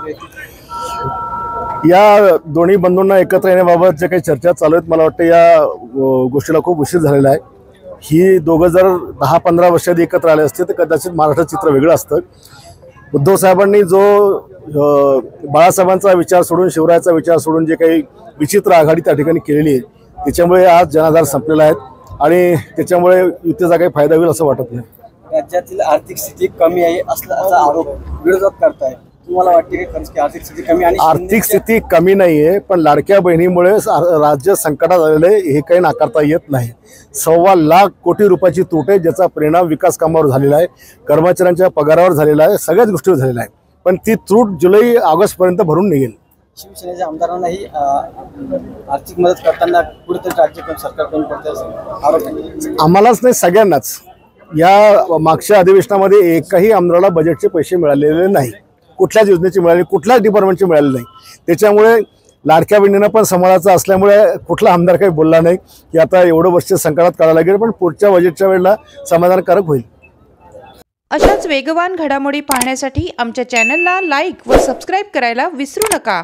एकत्र येतील? या दोन्ही बंधूंना एकत्र येण्याबाबत जे काही चर्चा चालू आहेत, मला वाटतं या गोष्टीला खूप उशीर झालेला आहे. ही दोघं जर 10-15 वर्षांनी एकत्र आले असते तर कदाचित महाराष्ट्राचं चित्र वेगळं असतं. उद्धव साहेबांनी जो बाळासाहेबांचा विचार सोडून, शिवरायाचा विचार सोडून जे काही विचित्र आघाडी त्या ठिकाणी केलेली आहे, त्याच्यामुळे आज जनाधार संपलेला आहे आणि त्याच्यामुळे युतीचा काही फायदा होईल असं वाटत नाही. राज्यातील आर्थिक स्थिती कमी आहे असल्याचा आरोप विरोधक करतायत. तुम्हाला वाटते की खरंच की आर्थिक स्थिती कमी? आणि आर्थिक स्थिती कमी नाही आहे, पण लाडक्या बहिणीमुळे राज्य संकटात आलेलं आहे हे काही नाकारता येत नाही. 1.25 लाख कोटी रुपयाची तूट आहे, ज्याचा परिणाम विकास कामावर झालेला आहे, कर्मचाऱ्यांच्या पगारावर झालेला आहे, सगळ्याच गोष्टीवर झालेला आहे. पण ती तूट जुलै-ऑगस्टपर्यंत भरून निघेल. शिवसेनेच्या आमदारांनाही आर्थिक मदत करताना कुठेतरी राज्य सरकार कमी पडते असं आरोप आहे. आम्हालाच नाही, सगळ्यांनाच. या मागच्या अधिवेशनामध्ये एकाही आमदाराला बजेटचे पैसे मिळालेले नाही, कुठल्याच योजनेचे मिळाले, कुठल्याच डिपार्टमेंटचे मिळाले नाही. त्याच्यामुळे लाडक्या बहिणींना पण सांभाळायचं असल्यामुळे कुठला आमदार काही बोलला नाही की आता एवढं वर्ष संकटात काढायला लागेल, पण पुढच्या बजेटच्या वेळेला समाधानकारक होईल. अशाच वेगवान घडामोडी पाहण्यासाठी आमच्या चॅनलला लाईक व सबस्क्राईब करायला विसरू नका.